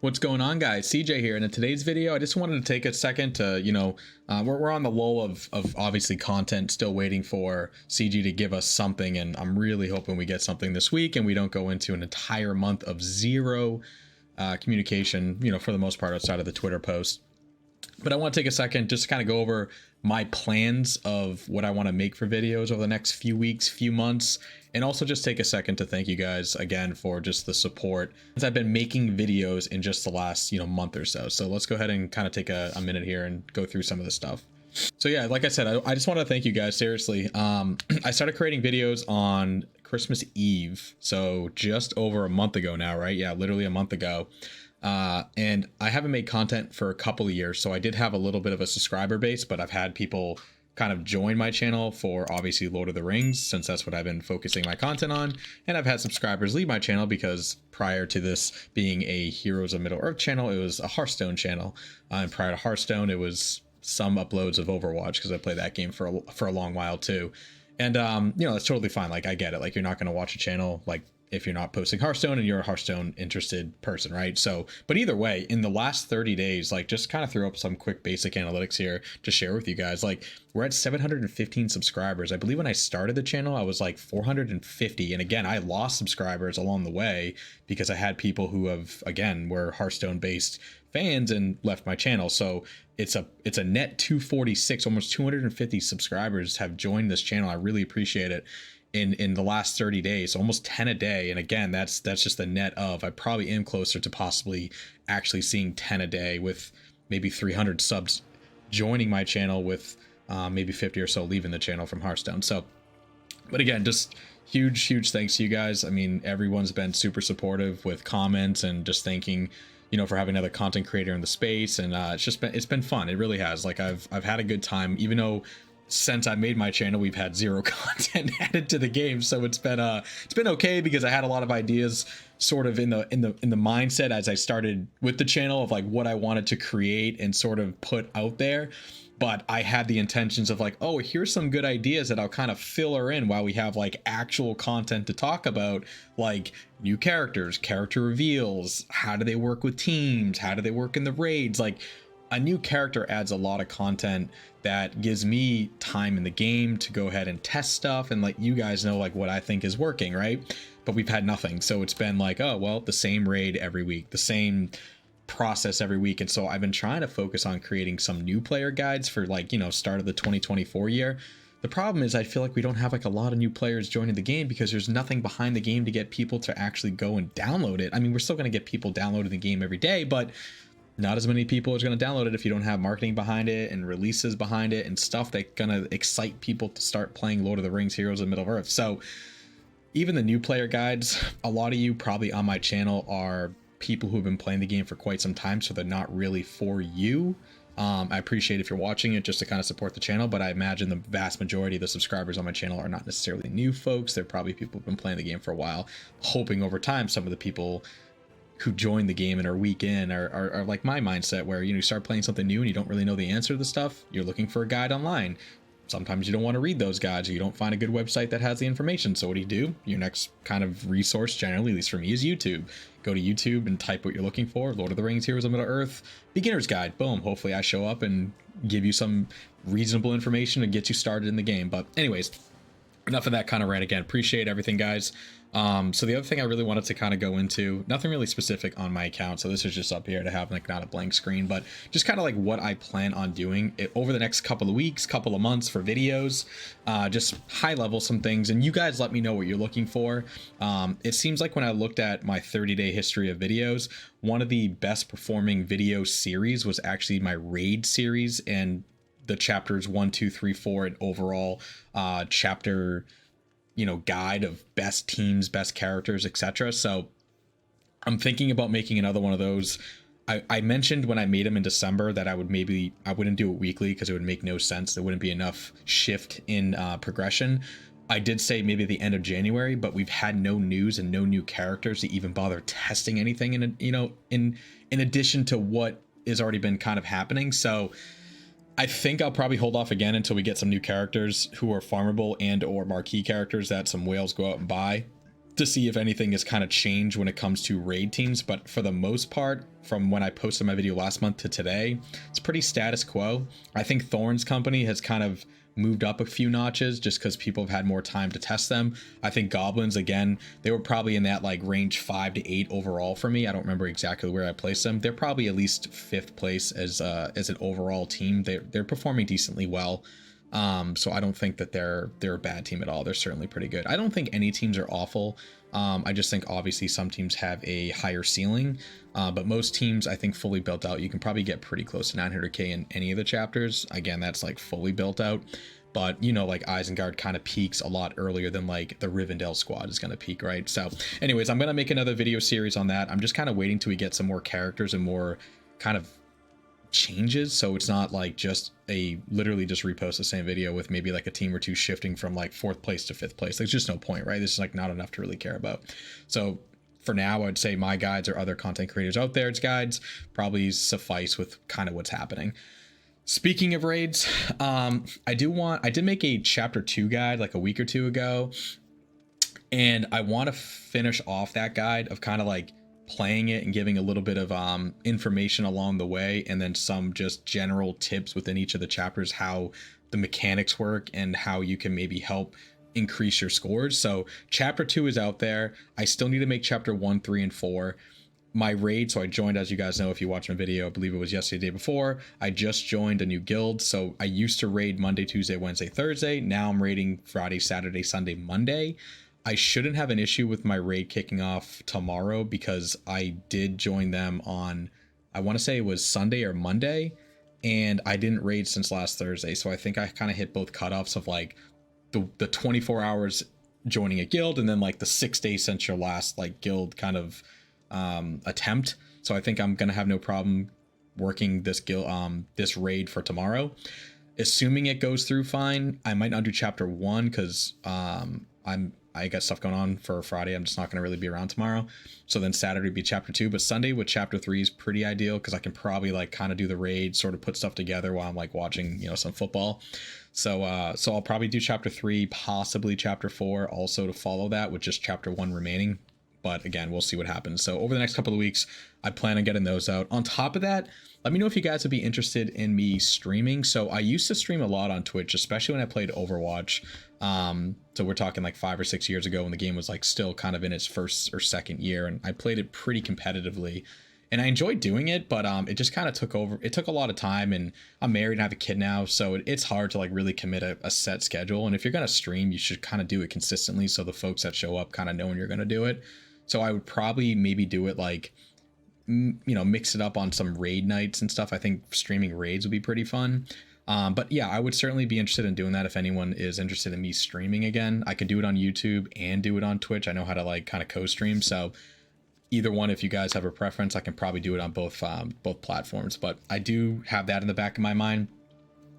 What's going on, guys? SeeJay here, and in today's video I just wanted to take a second to, we're on the lull of obviously content, still waiting for CG to give us something, and I'm really hoping we get something this week and we don't go into an entire month of zero communication, for the most part outside of the Twitter post. But I want to take a second just to kind of go over my plans of what I want to make for videos over the next few weeks, few months, and also just take a second to thank you guys again for just the support as I've been making videos in just the last, month or so. So let's go ahead and kind of take a minute here and go through some of the stuff. So yeah, like I said, I just want to thank you guys, seriously. I started creating videos on Christmas Eve, so just over a month ago now, right? Yeah, literally a month ago. And I haven't made content for a couple of years, so I did have a little bit of a subscriber base, but I've had people kind of join my channel for obviously Lord of the Rings, since that's what I've been focusing my content on. And I've had subscribers leave my channel because prior to this being a Heroes of Middle-earth channel, it was a Hearthstone channel. And prior to Hearthstone, it was some uploads of Overwatch, because I played that game for a long while too. And that's totally fine. Like, I get it. Like, you're not going to watch a channel like if you're not posting Hearthstone and you're a Hearthstone interested person, right? So, but either way, in the last 30 days, like, just kind of throw up some quick basic analytics here to share with you guys. Like, we're at 715 subscribers. I believe when I started the channel, I was like 450. And again, I lost subscribers along the way because I had people who were Hearthstone based fans and left my channel. So it's a net 246, almost 250 subscribers have joined this channel. I really appreciate it. In the last 30 days, almost 10 a day. And again, that's just the net of, I probably am closer to possibly actually seeing 10 a day, with maybe 300 subs joining my channel, with maybe 50 or so leaving the channel from Hearthstone. So, but again, just huge thanks to you guys. I mean, everyone's been super supportive with comments and just thanking, for having another content creator in the space. And it's been fun. It really has. Like, I've had a good time, even though since I made my channel, we've had zero content added to the game. So it's been okay, because I had a lot of ideas sort of in the mindset as I started with the channel of like what I wanted to create and sort of put out there. But I had the intentions of like, oh, here's some good ideas that I'll kind of fill her in while we have like actual content to talk about, like new characters, character reveals, how do they work with teams, how do they work in the raids. Like, a new character adds a lot of content that gives me time in the game to go ahead and test stuff and let you guys know like what I think is working, right? But we've had nothing. So it's been like, oh, well, the same raid every week, the same process every week. And so I've been trying to focus on creating some new player guides for like, start of the 2024 year. The problem is I feel like we don't have like a lot of new players joining the game because there's nothing behind the game to get people to actually go and download it. I mean, we're still going to get people downloading the game every day, but not as many people are going to download it if you don't have marketing behind it and releases behind it and stuff that's going to excite people to start playing Lord of the Rings, Heroes of Middle-earth. So even the new player guides, a lot of you probably on my channel are people who have been playing the game for quite some time, so they're not really for you. I appreciate if you're watching it just to kind of support the channel, but I imagine the vast majority of the subscribers on my channel are not necessarily new folks. They're probably people who've been playing the game for a while, hoping over time some of the people who join the game and are week in are like my mindset, where you start playing something new and you don't really know the answer to the stuff. You're looking for a guide online. Sometimes you don't want to read those guides, or you don't find a good website that has the information. So what do? Your next kind of resource, generally, at least for me, is YouTube. Go to YouTube and type what you're looking for. Lord of the Rings, Heroes of Middle-earth, beginner's guide. Boom. Hopefully I show up and give you some reasonable information to get you started in the game. But anyways, enough of that kind of rant. Again, appreciate everything, guys. So the other thing I really wanted to kind of go into, nothing really specific on my account, so this is just up here to have like not a blank screen, but just kind of like what I plan on doing over the next couple of weeks, couple of months for videos, just high level some things, and you guys let me know what you're looking for. It seems like when I looked at my 30-day history of videos, one of the best performing video series was actually my raid series, and the chapters 1, 2, 3, 4, and overall chapter guide of best teams, best characters, etc. So I'm thinking about making another one of those. I mentioned when I made them in December that I wouldn't do it weekly because it would make no sense. There wouldn't be enough shift in progression. I did say maybe the end of January, but we've had no news and no new characters to even bother testing anything in addition to what has already been kind of happening. So I think I'll probably hold off again until we get some new characters who are farmable and or marquee characters that some whales go out and buy. to see if anything has kind of changed when it comes to raid teams, but for the most part, from when I posted my video last month to today, it's pretty status quo. I think Thorn's company has kind of moved up a few notches just because people have had more time to test them. I think Goblins, again, they were probably in that like range 5 to 8 overall for me. I don't remember exactly where I placed them. They're probably at least 5th place as an overall team. They're performing decently well. So I don't think that they're a bad team at all. They're certainly pretty good. I don't think any teams are awful. I just think obviously some teams have a higher ceiling, but most teams I think fully built out. You can probably get pretty close to 900k in any of the chapters. Again, that's like fully built out. But you know, like Isengard kind of peaks a lot earlier than like the Rivendell squad is going to peak, right? So anyways, I'm going to make another video series on that. I'm just kind of waiting till we get some more characters and more kind of changes, so it's not like just literally just repost the same video with maybe like a team or two shifting from like 4th place to 5th place. There's just no point, right? This is like not enough to really care about. So for now, I'd say my guides or other content creators out there's guides probably suffice with kind of what's happening. Speaking of raids, I did make a chapter 2 guide like a week or two ago, and I want to finish off that guide of kind of like playing it and giving a little bit of information along the way, and then some just general tips within each of the chapters, how the mechanics work and how you can maybe help increase your scores. So chapter 2 is out there. I still need to make chapter 1, 3, and 4. My raid, so I joined, as you guys know if you watch my video, I believe it was yesterday, day before, I just joined a new guild. So I used to raid Monday, Tuesday, Wednesday, Thursday. Now I'm raiding Friday, Saturday, Sunday, Monday. I shouldn't have an issue with my raid kicking off tomorrow because I did join them on, I want to say it was Sunday or Monday, and I didn't raid since last Thursday. So I think I kind of hit both cutoffs of like the 24 hours joining a guild and then like the 6 days since your last like guild kind of attempt. So I think I'm going to have no problem working this guild, this raid for tomorrow. Assuming it goes through fine, I might not do chapter 1 because I got stuff going on for Friday. I'm just not going to really be around tomorrow. So then Saturday would be chapter 2, but Sunday with chapter 3 is pretty ideal because I can probably like kind of do the raid, sort of put stuff together while I'm like watching, you know, some football. So I'll probably do chapter 3, possibly chapter 4 also to follow that with just chapter 1 remaining. But again, we'll see what happens. So over the next couple of weeks, I plan on getting those out. On top of that, let me know if you guys would be interested in me streaming. So I used to stream a lot on Twitch, especially when I played Overwatch. So we're talking like 5 or 6 years ago when the game was like still kind of in its 1st or 2nd year, and I played it pretty competitively. And I enjoyed doing it, but it just kind of took over. It took a lot of time, and I'm married and have a kid now, so it's hard to like really commit a set schedule. And if you're going to stream, you should kind of do it consistently so the folks that show up kind of know when you're going to do it. So I would probably maybe do it like, you know, mix it up on some raid nights and stuff. I think streaming raids would be pretty fun. But yeah, I would certainly be interested in doing that if anyone is interested in me streaming again. I could do it on YouTube and do it on Twitch. I know how to like kind of co-stream, so either one, if you guys have a preference, I can probably do it on both platforms. But I do have that in the back of my mind.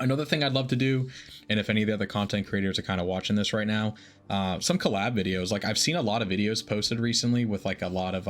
Another thing I'd love to do, and if any of the other content creators are kind of watching this right now, some collab videos. Like I've seen a lot of videos posted recently with like a lot of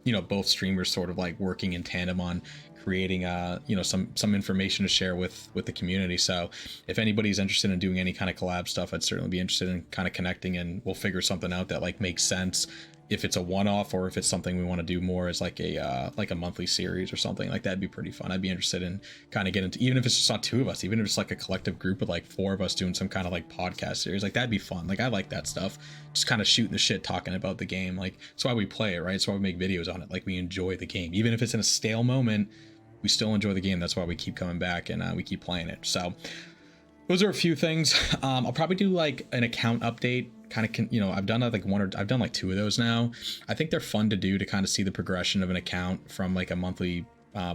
you know, both streamers sort of like working in tandem on creating you know, some information to share with the community. So if anybody's interested in doing any kind of collab stuff, I'd certainly be interested in kind of connecting, and we'll figure something out that like makes sense, if it's a one-off or if it's something we want to do more as like a monthly series or something. Like that'd be pretty fun. I'd be interested in kind of getting into, even if it's just not 2 of us, even if it's like a collective group of like 4 of us doing some kind of like podcast series, like that'd be fun. Like I like that stuff, just kind of shooting the shit, talking about the game. Like it's why we play it, right? It's why we make videos on it. Like we enjoy the game, even if it's in a stale moment, we still enjoy the game. That's why we keep coming back and we keep playing it. So those are a few things. I'll probably do like an account update, kind of, you know, I've done like I've done like 2 of those now. I think they're fun to do to kind of see the progression of an account from like a monthly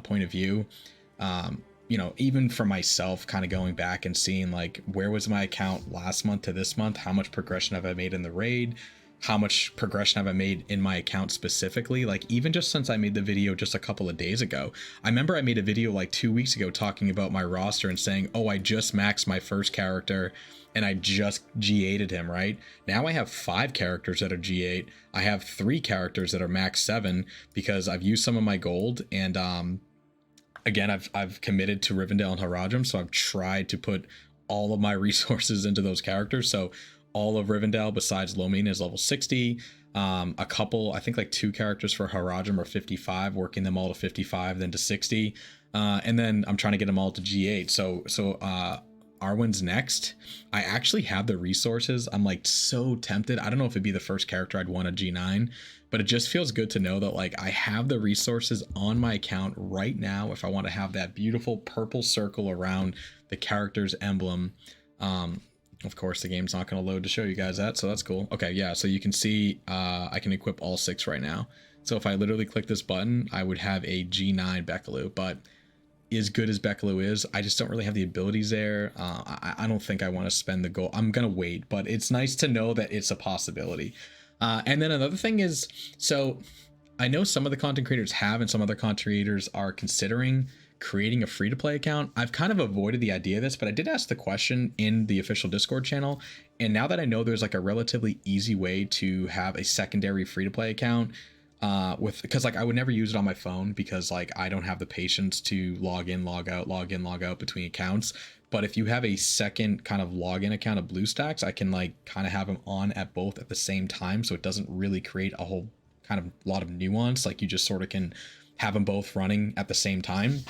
point of view. You know, even for myself, kind of going back and seeing like, where was my account last month to this month? How much progression have I made in the raid? How much progression have I made in my account specifically? Like even just since I made the video just a couple of days ago, I remember I made a video like 2 weeks ago talking about my roster and saying, oh, I just maxed my first character and I just G8'd him, right? Now I have 5 characters that are G8. I have 3 characters that are max 7 because I've used some of my gold, and again, I've committed to Rivendell and Haradrim, so I've tried to put all of my resources into those characters. So all of Rivendell besides Lomin is level 60. A couple, I think like 2 characters for Harajim are 55, working them all to 55, then to 60. And then I'm trying to get them all to G8. So Arwen's next. I actually have the resources. I'm like so tempted. I don't know if it'd be the first character I'd want a G9, but it just feels good to know that like I have the resources on my account right now if I want to have that beautiful purple circle around the character's emblem. Of course, the game's not going to load to show you guys that, so that's cool. Okay, yeah, so you can see I can equip all 6 right now. So if I literally click this button, I would have a G9 Beckaloo, but as good as Beckaloo is, I just don't really have the abilities there. I don't think I want to spend the gold. I'm going to wait, but it's nice to know that it's a possibility. And then another thing is, so I know some of the content creators have, and some other content creators are considering creating a free-to-play account. I've kind of avoided the idea of this, but I did ask the question in the official Discord channel. And now that I know there's like a relatively easy way to have a secondary free-to-play account, because like I would never use it on my phone because like I don't have the patience to log in, log out, log in, log out between accounts. But if you have a second kind of login account of BlueStacks, I can like kind of have them on at both at the same time, so it doesn't really create a whole kind of lot of nuance. Like you just sort of can have them both running at the same time.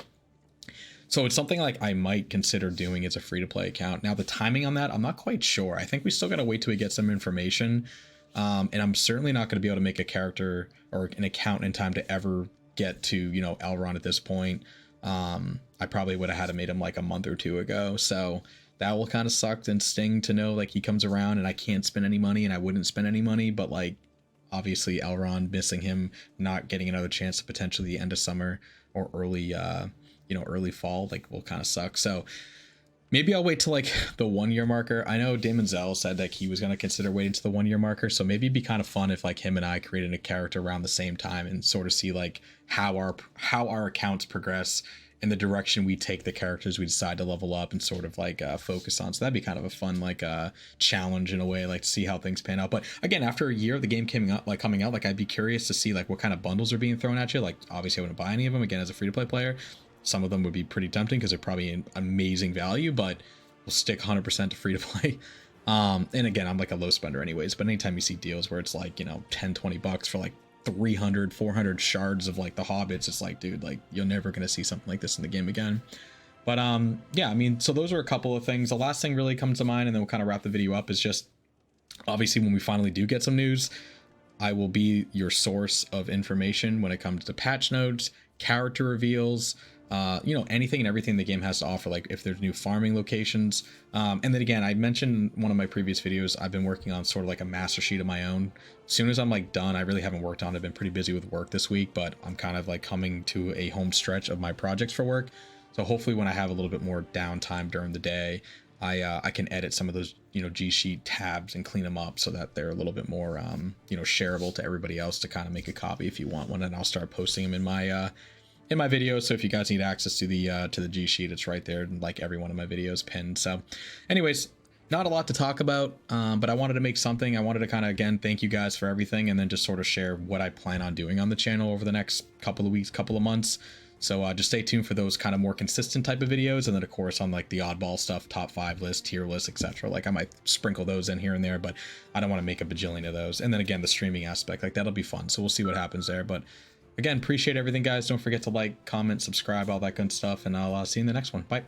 So it's something like I might consider doing as a free-to-play account. Now the timing on that, I'm not quite sure. I think we still got to wait till we get some information. And I'm certainly not going to be able to make a character or an account in time to ever get to, you know, Elrond at this point. I probably would have had to made him like a month or 2 ago. So that will kind of suck and sting to know like he comes around and I can't spend any money, and I wouldn't spend any money. But like, obviously Elrond, missing him, not getting another chance to potentially the end of summer or early, early fall, like will kind of suck. So maybe I'll wait till like the 1 year marker. I know Damon Zell said that he was going to consider waiting to the 1 year marker. So maybe it'd be kind of fun if like him and I created a character around the same time and sort of see like how our accounts progress in the direction we take the characters we decide to level up and sort of like focus on. So that'd be kind of a fun like challenge in a way, like to see how things pan out. But again, after a year of the game coming out, like I'd be curious to see like what kind of bundles are being thrown at you. Like obviously I wouldn't buy any of them again as a free to play player. Some of them would be pretty tempting because they're probably an amazing value, but we'll stick 100% to free to play. And again, I'm like a low spender anyways, but anytime you see deals where it's like, 10, 20 bucks for like 300, 400 shards of like the Hobbits, it's like, dude, like you're never going to see something like this in the game again. But yeah, I mean, so those are a couple of things. The last thing really comes to mind, and then we'll kind of wrap the video up, is just obviously when we finally do get some news, I will be your source of information when it comes to patch notes, character reveals, anything and everything the game has to offer, like if there's new farming locations. And then again, I mentioned in one of my previous videos, I've been working on sort of like a master sheet of my own. As soon as I'm like done, I really haven't worked on it. I've been pretty busy with work this week, but I'm kind of like coming to a home stretch of my projects for work. So hopefully when I have a little bit more downtime during the day, I can edit some of those, G Sheet tabs and clean them up so that they're a little bit more, shareable to everybody else to kind of make a copy if you want one. And I'll start posting them in my videos. So if you guys need access to the G Sheet, it's right there, like every one of my videos pinned. So anyways, not a lot to talk about, but I wanted to make something. I wanted to kind of, again, thank you guys for everything, and then just sort of share what I plan on doing on the channel over the next couple of weeks, couple of months. So just stay tuned for those kind of more consistent type of videos. And then of course on like the oddball stuff, top 5 list, tier list, etc. Like I might sprinkle those in here and there, but I don't want to make a bajillion of those. And then again, the streaming aspect, like that'll be fun. So we'll see what happens there. But again, appreciate everything, guys. Don't forget to like, comment, subscribe, all that good stuff. And I'll see you in the next one. Bye.